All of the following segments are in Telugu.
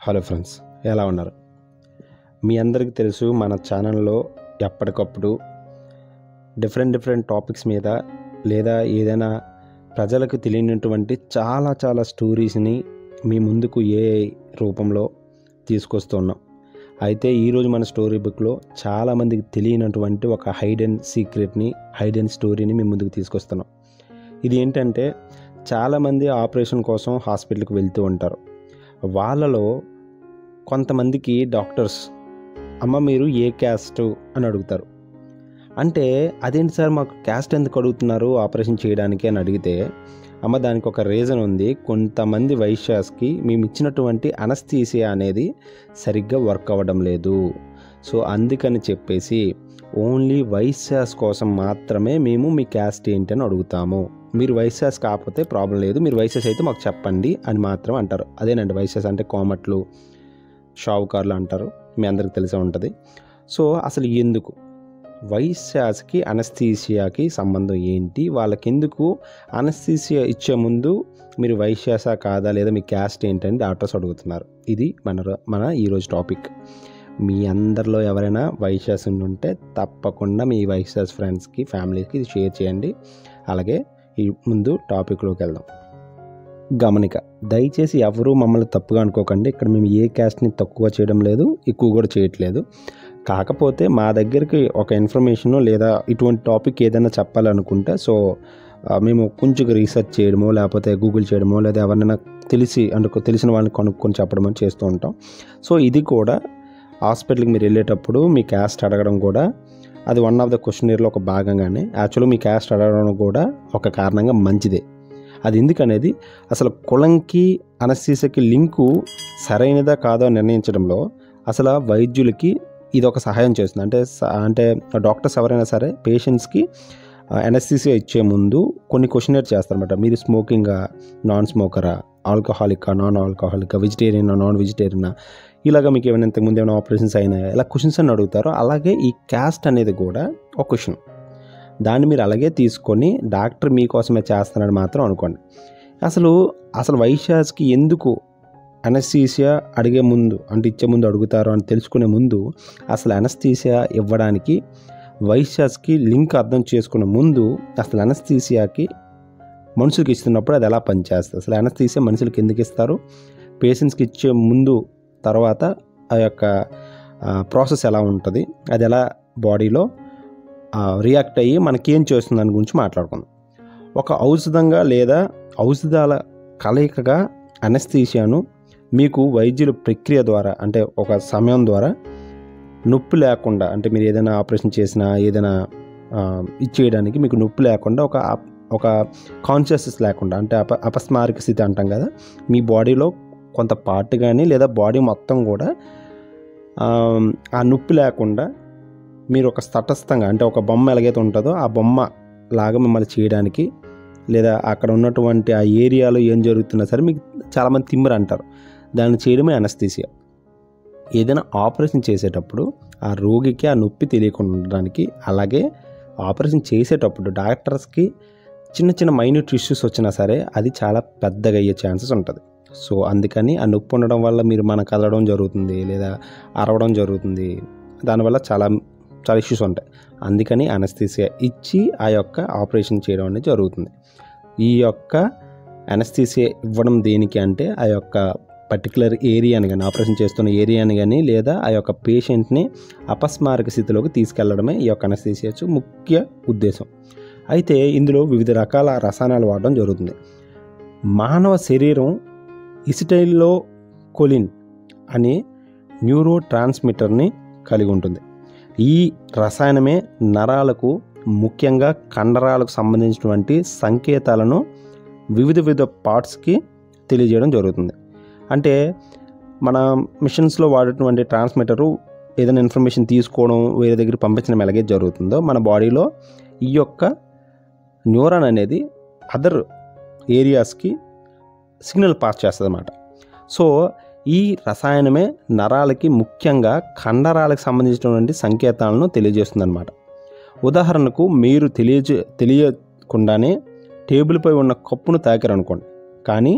హలో ఫ్రెండ్స్, ఎలా ఉన్నారు? మీ అందరికీ తెలుసు, మన ఛానల్లో ఎప్పటికప్పుడు డిఫరెంట్ టాపిక్స్ మీద లేదా ఏదైనా ప్రజలకు తెలియనటువంటి చాలా స్టోరీస్ని మీ ముందుకు ఏ రూపంలో తీసుకొస్తున్నాం. అయితే ఈరోజు మన స్టోరీ బుక్లో చాలామందికి తెలియనటువంటి ఒక హైడ్ అండ్ స్టోరీని మీ ముందుకు తీసుకొస్తున్నాం. ఇది ఏంటంటే, చాలామంది ఆపరేషన్ కోసం హాస్పిటల్కి వెళ్తూ ఉంటారు. వాళ్ళలో కొంతమందికి డాక్టర్స్, అమ్మ మీరు ఏ క్యాస్ట్ అని అడుగుతారు. అంటే అదేంటి సార్, మాకు క్యాస్ట్ ఎందుకు అడుగుతున్నారు ఆపరేషన్ చేయడానికి అని అడిగితే, అమ్మ దానికి ఒక రీజన్ ఉంది. కొంతమంది వైశ్యాస్కి మేము ఇచ్చినటువంటి అనస్థీసియా అనేది సరిగ్గా వర్క్ అవ్వడం లేదు. సో అందుకని చెప్పేసి ఓన్లీ వైశ్యాస్ కోసం మాత్రమే మేము మీ క్యాస్ట్ ఏంటి అని అడుగుతాము. మీరు వైశ్యాస్ కాకపోతే ప్రాబ్లం లేదు, మీరు వైశ్యాస్ అయితే మాకు చెప్పండి అని మాత్రం అంటారు. అదేనండి, వైశ్యాస్ అంటే కోమట్లు, షావుకారులు అంటారు, మీ అందరికి తెలిసే ఉంటుంది. సో అసలు ఎందుకు వైశ్యాస్కి అనస్థీసియాకి సంబంధం ఏంటి, వాళ్ళకెందుకు అనస్థీసియా ఇచ్చే ముందు మీరు వైశ్యాసా కాదా లేదా మీ క్యాస్ట్ ఏంటని డాక్టర్స్ అడుగుతున్నారు. ఇది మన ఈరోజు టాపిక్. మీ అందరిలో ఎవరైనా వైశ్యాస్ ఉంటే తప్పకుండా మీ వైశ్యాస్ ఫ్రెండ్స్కి, ఫ్యామిలీకి ఇది షేర్ చేయండి. అలాగే ఈ ముందు టాపిక్లోకి వెళ్దాం. గమనిక, దయచేసి ఎవరూ మమ్మల్ని తప్పుగా అనుకోకండి. ఇక్కడ మేము ఏ క్యాస్ట్ని తక్కువ చేయడం లేదు, ఎక్కువ కూడా చేయట్లేదు. కాకపోతే మా దగ్గరికి ఒక ఇన్ఫర్మేషన్ లేదా ఇటువంటి టాపిక్ ఏదైనా చెప్పాలనుకుంటే, సో మేము కొంచెం రీసెర్చ్ చేయడమో లేకపోతే గూగుల్ చేయడమో లేదా ఎవరైనా తెలిసిన వాళ్ళని కనుక్కొని చెప్పడం చేస్తూ ఉంటాం. సో ఇది కూడా హాస్పిటల్కి మీరు వెళ్ళేటప్పుడు మీ క్యాస్ట్ అడగడం కూడా అది వన్ ఆఫ్ ద క్వశ్చనరీలో ఒక భాగంగానే. యాక్చువల్గా మీ క్యాస్ట్ అడగడం కూడా ఒక కారణంగా మంచిదే. అది ఎందుకనేది అసలు కులంకి అనస్థీసియాకి లింకు సరైనదా కాదో నిర్ణయించడంలో అసలు వైద్యులకి ఇది ఒక సహాయం చేస్తుంది. అంటే డాక్టర్స్ ఎవరైనా సరే పేషెంట్స్కి అనస్థీసియా ఇచ్చే ముందు కొన్ని క్వశ్చనరీ చేస్తారన్నమాట. మీరు స్మోకింగా, నాన్ స్మోకరా, ఆల్కహాలికా, నాన్ ఆల్కహాలికా, వెజిటేరియనా, నాన్ వెజిటేరియనా, ఇలాగ మీకు ఏమైనా ఇంతకుముందు ఏమైనా ఆపరేషన్స్ అయినాయా, ఇలా క్వశ్చన్స్ అని అడుగుతారు. అలాగే ఈ క్యాస్ట్ అనేది కూడా ఒక క్వశ్చన్. దాన్ని మీరు అలాగే తీసుకొని డాక్టర్ మీకోసమే చేస్తున్నారని మాత్రం అనుకోండి. అసలు వైశ్యాస్కి ఎందుకు అనస్థీసియా అడిగే ముందు, అంటే ఇచ్చే ముందు అడుగుతారు అని తెలుసుకునే ముందు, అసలు అనస్థీసియా ఇవ్వడానికి వైశ్యాస్కి లింక్ అర్థం చేసుకునే ముందు, అసలు అనస్థీసియాకి మనుషులకి ఇస్తున్నప్పుడు అది ఎలా పనిచేస్తుంది, అసలు అనస్థీసియా మనుషులకి ఎందుకు ఇస్తారు, పేషెంట్స్కి ఇచ్చే ముందు తర్వాత ఆ యొక్క ప్రాసెస్ ఎలా ఉంటుంది, అది ఎలా బాడీలో రియాక్ట్ అయ్యి మనకేం చేస్తుంది దాని గురించి మాట్లాడుకుందాం. ఒక ఔషధంగా లేదా ఔషధాల కలయికగా అనస్థీసియాను మీకు వైద్యుల ప్రక్రియ ద్వారా, అంటే ఒక సమయం ద్వారా నొప్పి లేకుండా, అంటే మీరు ఏదైనా ఆపరేషన్ చేసినా ఏదైనా ఇచ్చేయడానికి మీకు నొప్పి లేకుండా ఒక కాన్షియస్నెస్ లేకుండా, అంటే అపస్మారక స్థితి అంటాం కదా, మీ బాడీలో కొంత పార్ట్ కానీ లేదా బాడీ మొత్తం కూడా ఆ నొప్పి లేకుండా మీరు ఒక తటస్థంగా, అంటే ఒక బొమ్మ ఎలాగైతే ఉంటుందో ఆ బొమ్మ లాగా మిమ్మల్ని చేయడానికి, లేదా అక్కడ ఉన్నటువంటి ఆ ఏరియాలో ఏం జరుగుతున్నా సరే మీకు చాలామంది తిమ్మిరి అంటారు, దాన్ని చేయడమే అనస్థీసియా. ఏదైనా ఆపరేషన్ చేసేటప్పుడు ఆ రోగికి ఆ నొప్పి తెలియకుండా ఉండడానికి, అలాగే ఆపరేషన్ చేసేటప్పుడు డాక్టర్స్కి చిన్న మైన్యూట్ ఇష్యూస్ వచ్చినా సరే అది చాలా పెద్దగా అయ్యే ఛాన్సెస్ ఉంటుంది. సో అందుకని ఆ నొప్పి ఉండడం వల్ల మీరు కదలడం జరుగుతుంది లేదా అరవడం జరుగుతుంది, దానివల్ల చాలా ఇష్యూస్ ఉంటాయి. అందుకని అనస్థీసియా ఇచ్చి ఆ యొక్క ఆపరేషన్ చేయడం అనేది జరుగుతుంది. ఈ యొక్క అనస్థీసియా ఇవ్వడం దేనికి అంటే, ఆ యొక్క పర్టికులర్ ఏరియాని కానీ, ఆపరేషన్ చేస్తున్న ఏరియాని కానీ, లేదా ఆ యొక్క పేషెంట్ని అపస్మారక స్థితిలోకి తీసుకెళ్లడమే ఈ యొక్క అనస్థీసియా ముఖ్య ఉద్దేశం. అయితే ఇందులో వివిధ రకాల రసాయనాలు వాడడం జరుగుతుంది. మానవ శరీరం ఇసిటైల్కోలిన్ అనే న్యూరో ట్రాన్స్మిటర్ని కలిగి ఉంటుంది. ఈ రసాయనమే నరాలకు, ముఖ్యంగా కండరాలకు సంబంధించినటువంటి సంకేతాలను వివిధ పార్ట్స్కి తెలియజేయడం జరుగుతుంది. అంటే మన మిషన్స్లో వాడేటువంటి ట్రాన్స్మిటరు ఏదైనా ఇన్ఫర్మేషన్ తీసుకోవడం, వేరే దగ్గర పంపించడం ఎలాగైతే జరుగుతుందో, మన బాడీలో ఈ యొక్క న్యూరాన్ అనేది అదర్ ఏరియాస్కి సిగ్నల్ పాస్ చేస్తుంది అన్నమాట. సో ఈ రసాయనమే నరాలకి, ముఖ్యంగా కండరాలకు సంబంధించినటువంటి సంకేతాలను తెలియజేస్తుంది అన్నమాట. ఉదాహరణకు మీరు తెలియకుండానే టేబుల్పై ఉన్న కప్పును తాకారనుకోండి, కానీ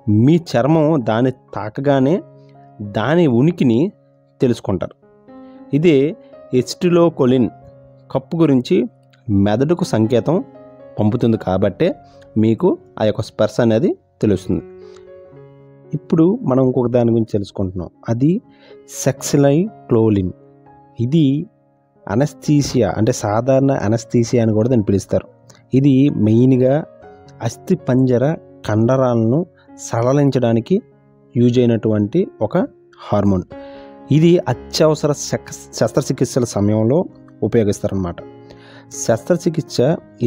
మీ చర్మం దాన్ని తాకగానే దాని ఉనికిని తెలుసుకుంటారు. ఇదే ఎసిటిల్కోలిన్ కప్పు గురించి మెదడుకు సంకేతం పంపుతుంది కాబట్టే మీకు ఆ యొక్క స్పర్శ అనేది తెలుస్తుంది. ఇప్పుడు మనం ఇంకొక దాని గురించి తెలుసుకుంటున్నాం, అది సెక్సిలైక్లోలిన్. ఇది అనస్థీసియా అంటే సాధారణ అనస్థీసియా అని కూడా దీన్ని పిలుస్తారు. ఇది మెయిన్గా అస్థిపంజర కండరాలను సడలించడానికి యూజ్ అయినటువంటి ఒక హార్మోన్. ఇది అత్యవసర శస్త్రచికిత్సల సమయంలో ఉపయోగిస్తారన్నమాట. శస్త్రచికిత్స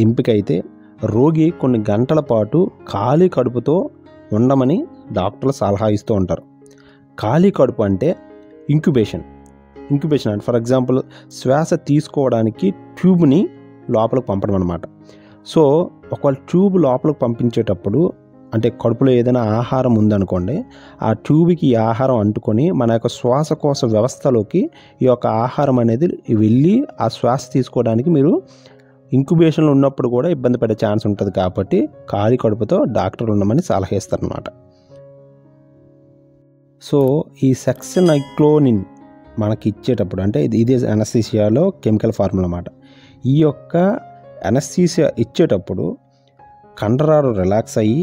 ఎంపిక అయితే రోగి కొన్ని గంటల పాటు ఖాళీ కడుపుతో ఉండమని డాక్టర్లు సలహా ఇస్తూ ఉంటారు. ఖాళీ కడుపు అంటే ఇంక్యుబేషన్ అంటే ఫర్ ఎగ్జాంపుల్ శ్వాస తీసుకోవడానికి ట్యూబ్ని లోపలికి పంపడం అన్నమాట. సో ఒకవేళ ట్యూబ్ లోపలికి పంపించేటప్పుడు అంటే కడుపులో ఏదైనా ఆహారం ఉందనుకోండి, ఆ ట్యూబ్కి ఈ ఆహారం అంటుకొని మన యొక్క శ్వాసకోశ వ్యవస్థలోకి ఈ యొక్క ఆహారం అనేది వెళ్ళి ఆ శ్వాస తీసుకోవడానికి మీరు ఇంక్యుబేషన్లో ఉన్నప్పుడు కూడా ఇబ్బంది పడే ఛాన్స్ ఉంటుంది. కాబట్టి ఖాళీ కడుపుతో డాక్టర్లు ఉండమని సలహా ఇస్తారనమాట. సో ఈ సెక్సిలైక్లోలిన్ మనకి ఇచ్చేటప్పుడు అంటే ఇది అనస్థీసియాలో కెమికల్ ఫార్ములా అన్నమాట. ఈ యొక్క అనస్థీసియా ఇచ్చేటప్పుడు కండరాలు రిలాక్స్ అయ్యి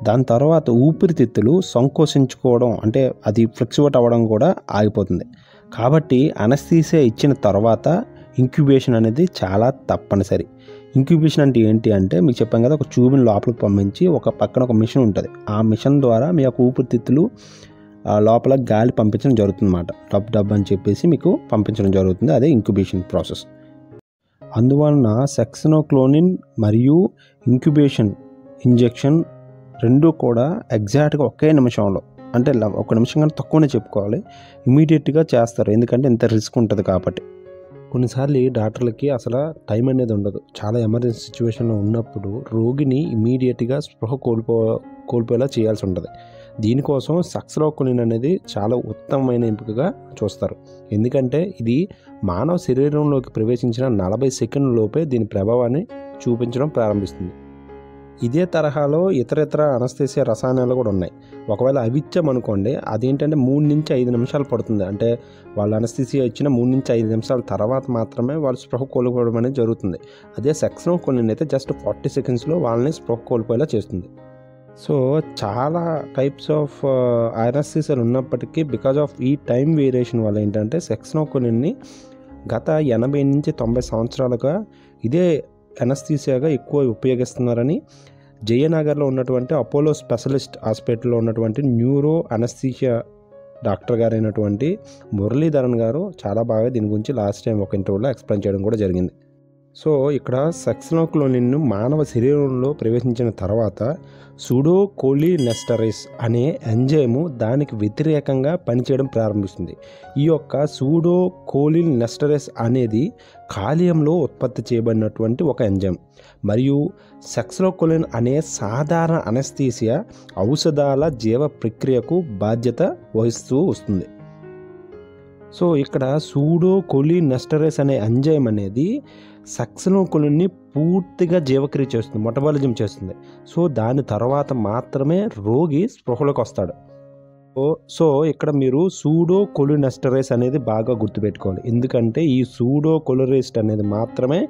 దాని తర్వాత ఊపిరితిత్తులు సంకోచించుకోవడం అంటే అది ఫ్లెక్సిబుల్ అవ్వడం కూడా ఆగిపోతుంది. కాబట్టి అనస్థీసియా ఇచ్చిన తర్వాత ఇంక్యుబేషన్ అనేది చాలా తప్పనిసరి. ఇంక్యుబేషన్ అంటే ఏంటి అంటే మీకు చెప్పాం కదా, ఒక ట్యూబ్ని లోపలికి పంపించి ఒక పక్కన ఒక మిషన్ ఉంటుంది. ఆ మిషన్ ద్వారా మీ యొక్క ఊపిరితిత్తులు లోపల గాలి పంపించడం జరుగుతుంది అన్నమాట. డబ్ అని చెప్పేసి మీకు పంపించడం జరుగుతుంది. అదే ఇంక్యుబేషన్ ప్రాసెస్. అందువలన సెక్సిలైక్లోలిన్ మరియు ఇంక్యుబేషన్ ఇంజెక్షన్ రెండు కూడా ఎగ్జాక్ట్గా ఒకే నిమిషంలో అంటే ఒక నిమిషం కన్నా తక్కువనే చెప్పుకోవాలి ఇమీడియట్గా చేస్తారు. ఎందుకంటే ఇంత రిస్క్ ఉంటుంది కాబట్టి. కొన్నిసార్లు డాక్టర్లకి అసలు టైం అనేది ఉండదు. చాలా ఎమర్జెన్సీ సిచ్యువేషన్లో ఉన్నప్పుడు రోగిని ఇమీడియట్గా స్పృహ కోల్పోయేలా చేయాల్సి ఉంటుంది. దీనికోసం సెక్సిలైక్లోలిన్ అనేది చాలా ఉత్తమమైన ఎంపికగా చూస్తారు. ఎందుకంటే ఇది మానవ శరీరంలోకి ప్రవేశించిన 40 సెకండ్ల లోపే దీని ప్రభావాన్ని చూపించడం ప్రారంభిస్తుంది. ఇదే తరహాలో ఇతర అనస్థీసియా రసాయనాలు కూడా ఉన్నాయి. ఒకవేళ అవి ఇచ్చామనుకోండి, అదేంటంటే 3 నుంచి 5 నిమిషాలు పడుతుంది. అంటే వాళ్ళు అనస్థీసియా ఇచ్చిన 3 నుంచి 5 నిమిషాల తర్వాత మాత్రమే వాళ్ళు స్పృహ కోల్పోవడం అనేది జరుగుతుంది. అదే సెక్సిలైక్లోలిన్ అయితే జస్ట్ 40 సెకండ్స్లో వాళ్ళని స్పృహ కోల్పోయేలా చేస్తుంది. సో చాలా టైప్స్ ఆఫ్ అనస్థీసియాలు ఉన్నప్పటికీ బికాజ్ ఆఫ్ ఈ టైం వేరియేషన్ వల్ల ఏంటంటే సెక్సిలైక్లోలిన్ని గత 80 నుంచి 90 సంవత్సరాలుగా ఇదే అనస్థీసియాగా ఎక్కువ ఉపయోగిస్తున్నారని జయనగర్లో ఉన్నటువంటి అపోలో స్పెషలిస్ట్ హాస్పిటల్లో ఉన్నటువంటి న్యూరో అనస్థీసియా డాక్టర్ గారు అయినటువంటి మురళీధరన్ గారు చాలా బాగా దీని గురించి లాస్ట్ టైం ఒక ఇంటర్వ్యూలో ఎక్స్ప్లెయిన్ చేయడం కూడా జరిగింది. సో ఇక్కడ సెక్సిలైక్లోలిన్ మానవ శరీరంలో ప్రవేశించిన తర్వాత సూడోకోలినెస్టరేస్ అనే ఎంజైము దానికి వ్యతిరేకంగా పనిచేయడం ప్రారంభిస్తుంది. ఈ యొక్క సూడోకోలినెస్టరేస్ అనేది కాలియంలో ఉత్పత్తి చేయబడినటువంటి ఒక ఎంజైమ్. మరియు సెక్సిలైక్లోలిన్ అనే సాధారణ అనస్థీసియా ఔషధాల జీవ ప్రక్రియకు బాధ్యత వహిస్తూ వస్తుంది. సో ఇక్కడ సూడోకోలినెస్టరేస్ అనే ఎంజైమ్ అనేది సెక్సిలైక్లోలిన్ని పూర్తిగా జీవక్రియ చేస్తుంది, మెటబాలిజం చేస్తుంది. సో దాని తర్వాత మాత్రమే రోగి స్పృహలోకి వస్తాడు. సో ఇక్కడ మీరు సూడోకోలినెస్టరేస్ అనేది బాగా గుర్తుపెట్టుకోవాలి. ఎందుకంటే ఈ సూడోకోలినెస్టరేస్ అనేది మాత్రమే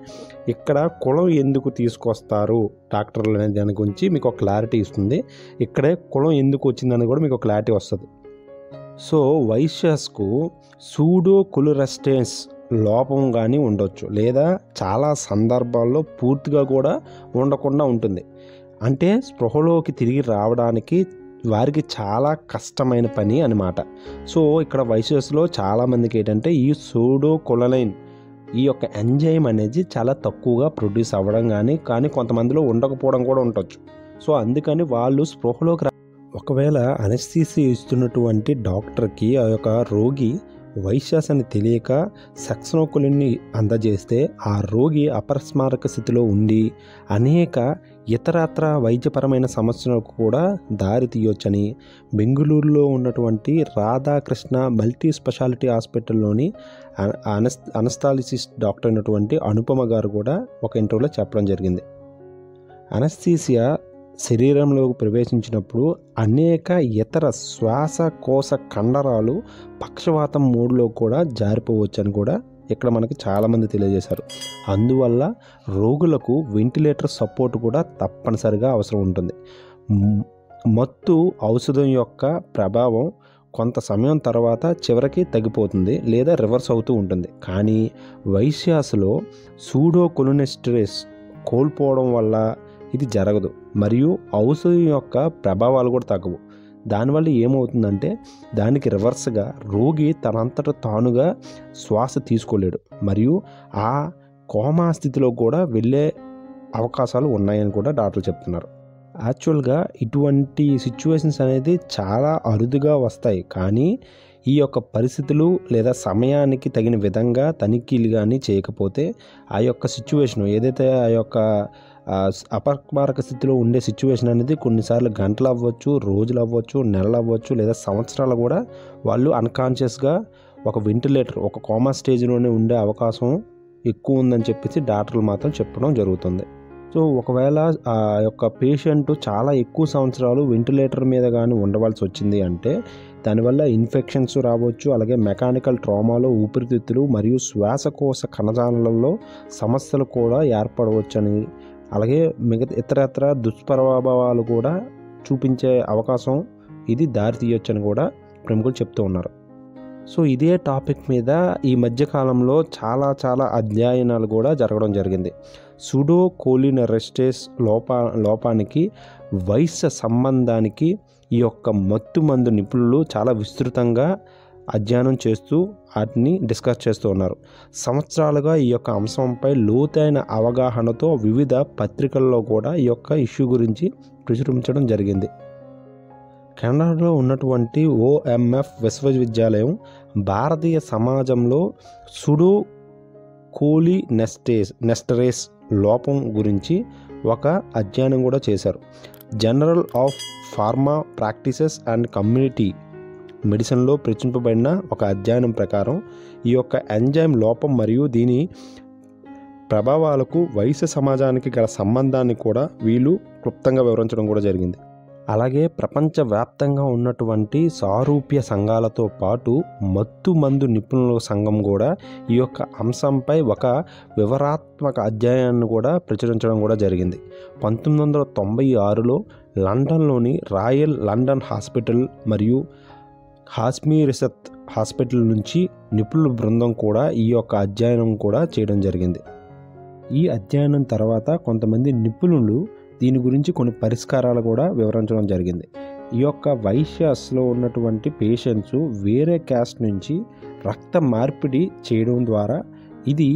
ఇక్కడ కులం ఎందుకు తీసుకొస్తారు డాక్టర్లు అనే దాని గురించి మీకు ఒక క్లారిటీ ఇస్తుంది. ఇక్కడే కులం ఎందుకు వచ్చిందని కూడా మీకు ఒక క్లారిటీ వస్తుంది. సో వైశ్యస్కు సూడోకోలినెస్టరేస్ లోపం కానీ ఉండొచ్చు, లేదా చాలా సందర్భాల్లో పూర్తిగా కూడా ఉండకుండా ఉంటుంది. అంటే స్పృహలోకి తిరిగి రావడానికి వారికి చాలా కష్టమైన పని అన్నమాట. సో ఇక్కడ వైశ్యస్లో చాలామందికి ఏంటంటే ఈ సూడోకోలిన్ ఈ యొక్క ఎంజైమ్ అనేది చాలా తక్కువగా ప్రొడ్యూస్ అవ్వడం కానీ కొంతమందిలో ఉండకపోవడం కూడా ఉండొచ్చు. సో అందుకని వాళ్ళు స్పృహలోకి ఒకవేళ అనస్థీసియా ఇస్తున్నటువంటి డాక్టర్కి ఆ యొక్క రోగి వైశ్యాస్ అని తెలియక సెక్సిలైక్లోలిన్ని అందజేస్తే ఆ రోగి అపస్మారక స్థితిలో ఉండి అనేక ఇతరత్ర వైద్యపరమైన సమస్యలకు కూడా దారి తీయొచ్చని బెంగళూరులో ఉన్నటువంటి రాధాకృష్ణ మల్టీ స్పెషాలిటీ హాస్పిటల్లోని అనస్థాలజిస్ట్ డాక్టర్ అయినటువంటి అనుపమ గారు కూడా ఒక ఇంటర్వ్యూలో చెప్పడం జరిగింది. అనస్థీసియా శరీరంలోకి ప్రవేశించినప్పుడు అనేక ఇతర శ్వాసకోశ కండరాలు పక్షవాతం మోడ్లో కూడా జారిపోవచ్చు అని కూడా ఇక్కడ మనకి చాలామంది తెలియజేశారు. అందువల్ల రోగులకు వెంటిలేటర్ సపోర్ట్ కూడా తప్పనిసరిగా అవసరం ఉంటుంది. మత్తు ఔషధం యొక్క ప్రభావం కొంత సమయం తర్వాత చివరికి తగ్గిపోతుంది లేదా రివర్స్ అవుతూ ఉంటుంది. కానీ వైశ్యాస్లో సూడోకొలినెస్టరేస్ కోల్పోవడం వల్ల ఇది జరగదు మరియు ఔషధం యొక్క ప్రభావాలు కూడా తగ్గవు. దానివల్ల ఏమవుతుందంటే దానికి రివర్స్గా రోగి తనంతట తానుగా శ్వాస తీసుకోలేడు మరియు ఆ కోమా స్థితిలో కూడా వెళ్ళే అవకాశాలు ఉన్నాయని కూడా డాక్టర్లు చెప్తున్నారు. యాక్చువల్గా ఇటువంటి సిచ్యువేషన్స్ అనేది చాలా అరుదుగా వస్తాయి. కానీ ఈ యొక్క పరిస్థితులు లేదా సమయానికి తగిన విధంగా తనిఖీలు కానీ చేయకపోతే ఆ యొక్క సిచ్యువేషన్ ఏదైతే ఆ యొక్క అపస్మారక స్థితిలో ఉండే సిచ్యువేషన్ అనేది కొన్నిసార్లు గంటలు అవ్వచ్చు, రోజులు అవ్వచ్చు, నెలలు అవ్వచ్చు లేదా సంవత్సరాలు కూడా వాళ్ళు అన్కాన్షియస్గా ఒక వెంటిలేటర్ ఒక కోమా స్టేజ్లోనే ఉండే అవకాశం ఎక్కువ ఉందని చెప్పేసి డాక్టర్లు మాత్రం చెప్పడం జరుగుతుంది. సో ఒకవేళ ఆ యొక్క పేషెంట్ చాలా ఎక్కువ సంవత్సరాలు వెంటిలేటర్ మీద కానీ ఉండవలసి వచ్చింది అంటే దానివల్ల ఇన్ఫెక్షన్స్ రావచ్చు. అలాగే మెకానికల్ ట్రామాలో ఊపిరితిత్తులు మరియు శ్వాసకోశ కణజాలాలలో సమస్యలు కూడా ఏర్పడవచ్చని, అలాగే ఇతరత్ర దుష్ప్రభావాలు కూడా చూపించే అవకాశం ఇది దారి తీయొచ్చని కూడా ప్రముఖులు చెప్తూ ఉన్నారు. సో ఇదే టాపిక్ మీద ఈ మధ్యకాలంలో చాలా అధ్యయనాలు కూడా జరగడం జరిగింది. సూడోకోలినెస్టరేస్ లోపానికి వయస్సు సంబంధానికి ఈ యొక్క మత్తు మందు నిపుణులు చాలా విస్తృతంగా అధ్యయనం చేస్తూ వాటిని డిస్కస్ చేస్తూ ఉన్నారు. సంవత్సరాలుగా ఈ యొక్క అంశంపై లోతైన అవగాహనతో వివిధ పత్రికల్లో కూడా ఈ యొక్క ఇష్యూ గురించి ప్రచురించడం జరిగింది. కెనడాలో ఉన్నటువంటి OMF విశ్వవిద్యాలయం భారతీయ సమాజంలో సూడోకోలినెస్టరేస్ లోపం గురించి ఒక అధ్యయనం కూడా చేశారు. Journal of pharma practices and community మెడిసిన్లో ప్రచురింపబడిన ఒక అధ్యయనం ప్రకారం ఈ యొక్క ఎంజైమ్ లోపం మరియు దీని ప్రభావాలకు వయసు సమాజానికి గల సంబంధాన్ని కూడా వీళ్ళు క్లుప్తంగా వివరించడం కూడా జరిగింది. అలాగే ప్రపంచవ్యాప్తంగా ఉన్నటువంటి సారూప్య సంఘాలతో పాటు మత్తు మందు నిపుణుల సంఘం కూడా ఈ యొక్క అంశంపై ఒక వివరాత్మక అధ్యయనాన్ని కూడా ప్రచురించడం కూడా జరిగింది. 1996లో లండన్లోని రాయల్ లండన్ హాస్పిటల్ మరియు హాస్మీరిసత్ హాస్పిటల్ నుంచి నిపుణుల బృందం కూడా ఈ యొక్క అధ్యయనం కూడా చేయడం జరిగింది. ఈ అధ్యయనం తర్వాత కొంతమంది నిపుణులు దీని గురించి కొన్ని పరిష్కారాలు కూడా వివరించడం జరిగింది. ఈ యొక్క వైశ్యాస్లో ఉన్నటువంటి పేషెంట్స్ వేరే క్యాస్ట్ నుంచి రక్త మార్పిడి చేయడం ద్వారా ఇది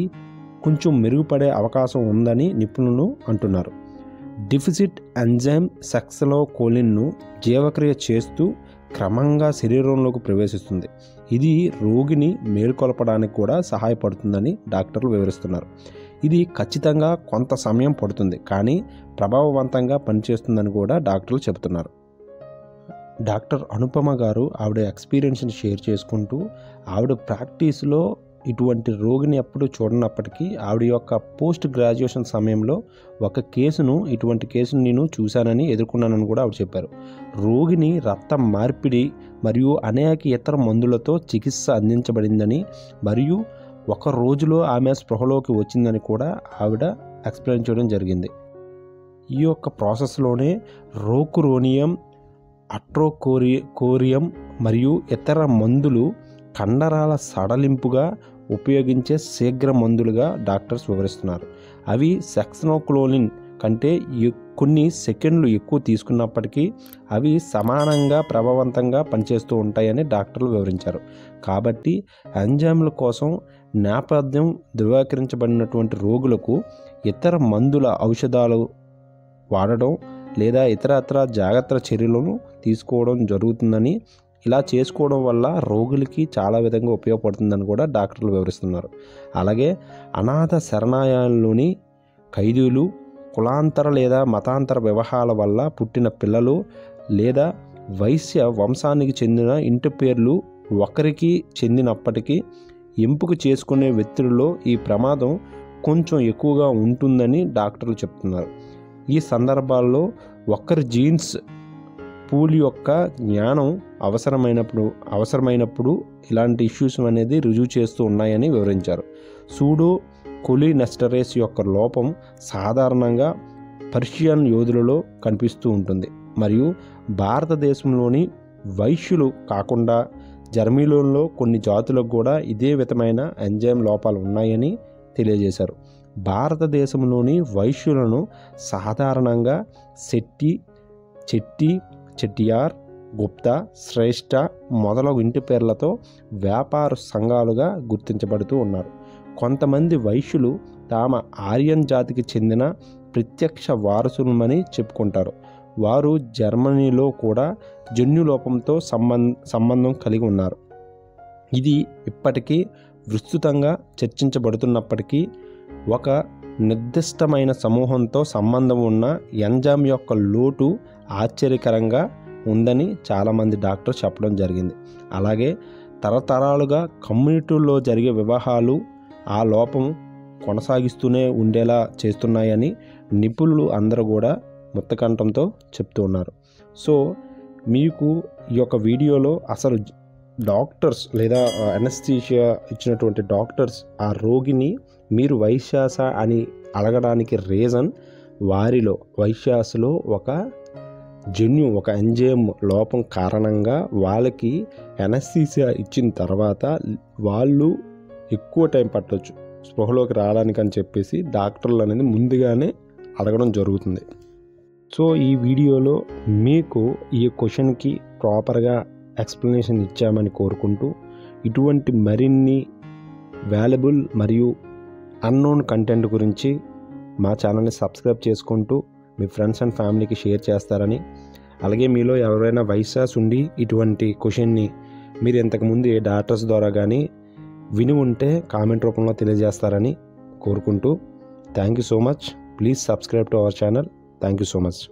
కొంచెం మెరుగుపడే అవకాశం ఉందని నిపుణులు అంటున్నారు. డిఫిసిట్ ఎంజైమ్ సెక్సలోకోలిన్ను జీవక్రియ చేస్తూ క్రమంగా శరీరంలోకి ప్రవేశిస్తుంది. ఇది రోగిని మేల్కొల్పడానికి కూడా సహాయపడుతుందని డాక్టర్లు వివరిస్తున్నారు. ఇది ఖచ్చితంగా కొంత సమయం పడుతుంది కానీ ప్రభావవంతంగా పనిచేస్తుందని కూడా డాక్టర్లు చెబుతున్నారు. డాక్టర్ అనుపమ గారు ఆవిడ ఎక్స్పీరియన్స్ని షేర్ చేసుకుంటూ ఆవిడ ప్రాక్టీస్లో ఇటువంటి రోగిని ఎప్పుడూ చూడనప్పటికీ ఆవిడ యొక్క పోస్ట్ గ్రాడ్యుయేషన్ సమయంలో ఇటువంటి కేసును నేను చూశానని ఎదుర్కొన్నానని కూడా ఆవిడ చెప్పారు. రోగిని రక్త మార్పిడి మరియు అనేక ఇతర మందులతో చికిత్స అందించబడిందని మరియు ఒక రోజులో ఆమె స్పృహలోకి వచ్చిందని కూడా ఆవిడ ఎక్స్ప్లెయిన్ చేయడం జరిగింది. ఈ యొక్క ప్రాసెస్లోనే రోకురోనియం, అట్రోకోరియం మరియు ఇతర మందులు కండరాల సడలింపుగా ఉపయోగించే శీఘ్ర మందులుగా డాక్టర్స్ వివరిస్తున్నారు. అవి సెక్సనోక్లోలిన్ కంటే కొన్ని సెకండ్లు ఎక్కువ తీసుకున్నప్పటికీ అవి సమానంగా ప్రభావవంతంగా పనిచేస్తూ ఉంటాయని డాక్టర్లు వివరించారు. కాబట్టి ఎంజైమ్ల కోసం నేపథ్యం ధృవీకరించబడినటువంటి రోగులకు ఇతర మందుల ఔషధాలు వాడడం లేదా ఇతరత్ర జాగ్రత్త చర్యలను తీసుకోవడం జరుగుతుందని, ఇలా చేసుకోవడం వల్ల రోగులకి చాలా విధంగా ఉపయోగపడుతుందని కూడా డాక్టర్లు వివరిస్తున్నారు. అలాగే అనాథ శరణాలయాల్లోని ఖైదీలు, కులాంతర లేదా మతాంతర వివాహాల వల్ల పుట్టిన పిల్లలు లేదా వైశ్య వంశానికి చెందిన ఇంటి పేర్లు ఒకరికి చెందినప్పటికీ ఎంపిక చేసుకునే వ్యక్తుల్లో ఈ ప్రమాదం కొంచెం ఎక్కువగా ఉంటుందని డాక్టర్లు చెప్తున్నారు. ఈ సందర్భాల్లో ఒక్కరి జీన్స్ పూల్ యొక్క జ్ఞానం అవసరమైనప్పుడు ఇలాంటి ఇష్యూస్ అనేది రుజువు చేస్తూ ఉన్నాయని వివరించారు. సూడో కొలినెస్టరేస్ యొక్క లోపం సాధారణంగా పర్షియన్ యోధులలో కనిపిస్తూ ఉంటుంది మరియు భారతదేశంలోని వైశ్యులు కాకుండా జర్మనీలో కొన్ని జాతులకు కూడా ఇదే విధమైన ఎంజైమ్ లోపాలు ఉన్నాయని తెలియజేశారు. భారతదేశంలోని వైశ్యులను సాధారణంగా చెట్టి, చెట్టియార్, గుప్తా, శ్రేష్ఠ మొదలగు ఇంటి పేర్లతో వ్యాపార సంఘాలుగా గుర్తించబడుతూ ఉన్నారు. కొంతమంది వైశ్యులు తాము ఆర్యన్ జాతికి చెందిన ప్రత్యక్ష వారసులమని చెప్పుకుంటారు. వారు జర్మనీలో కూడా జన్యులోపంతో సంబంధం కలిగి ఉన్నారు. ఇది ఇప్పటికీ విస్తృతంగా చర్చించబడుతున్నప్పటికీ ఒక నిర్దిష్టమైన సమూహంతో సంబంధం ఉన్న ఎంజైమ్ యొక్క లోటు ఆశ్చర్యకరంగా ఉందని చాలామంది డాక్టర్స్ చెప్పడం జరిగింది. అలాగే తరతరాలుగా కమ్యూనిటీల్లో జరిగే వివాహాలు ఆ లోపం కొనసాగిస్తూనే ఉండేలా చేస్తున్నాయని నిపుణులు అందరూ కూడా ముక్తకంఠంతో చెప్తూ ఉన్నారు. సో మీకు ఈ యొక్క వీడియోలో అసలు డాక్టర్స్ లేదా అనస్థీషియా ఇచ్చినటువంటి డాక్టర్స్ ఆ రోగిని మీరు వైశ్యాస అని అడగడానికి రీజన్ వారిలో వైశ్యాసలో ఒక ఎంజైమ్ లోపం కారణంగా వాళ్ళకి అనస్థీషియా ఇచ్చిన తర్వాత వాళ్ళు ఎక్కువ టైం పట్టవచ్చు స్పృహలోకి రావడానికి అని చెప్పేసి డాక్టర్లు అనేది ముందుగానే అడగడం జరుగుతుంది. సో ఈ వీడియోలో మీకు ఈ క్వశ్చన్కి ప్రాపర్గా ఎక్స్ప్లెనేషన్ ఇచ్చామని కోరుకుంటూ ఇటువంటి మరిన్ని వాల్యుబుల్ మరియు అన్నోన్ కంటెంట్ గురించి మా ఛానల్ని సబ్స్క్రైబ్ చేసుకుంటూ మీ ఫ్రెండ్స్ అండ్ ఫ్యామిలీకి షేర్ చేస్తారని, అలాగే మీలో ఎవరైనా వైశ్యాస్ ఉండి ఇటువంటి క్వశ్చన్ని మీరు ఇంతకుముందు ఏ డాక్టర్స్ ద్వారా కానీ విని ఉంటే కామెంట్ రూపంలో తెలియజేస్తారని కోరుకుంటూ thank you so much. Please subscribe to our channel. Thank you so much.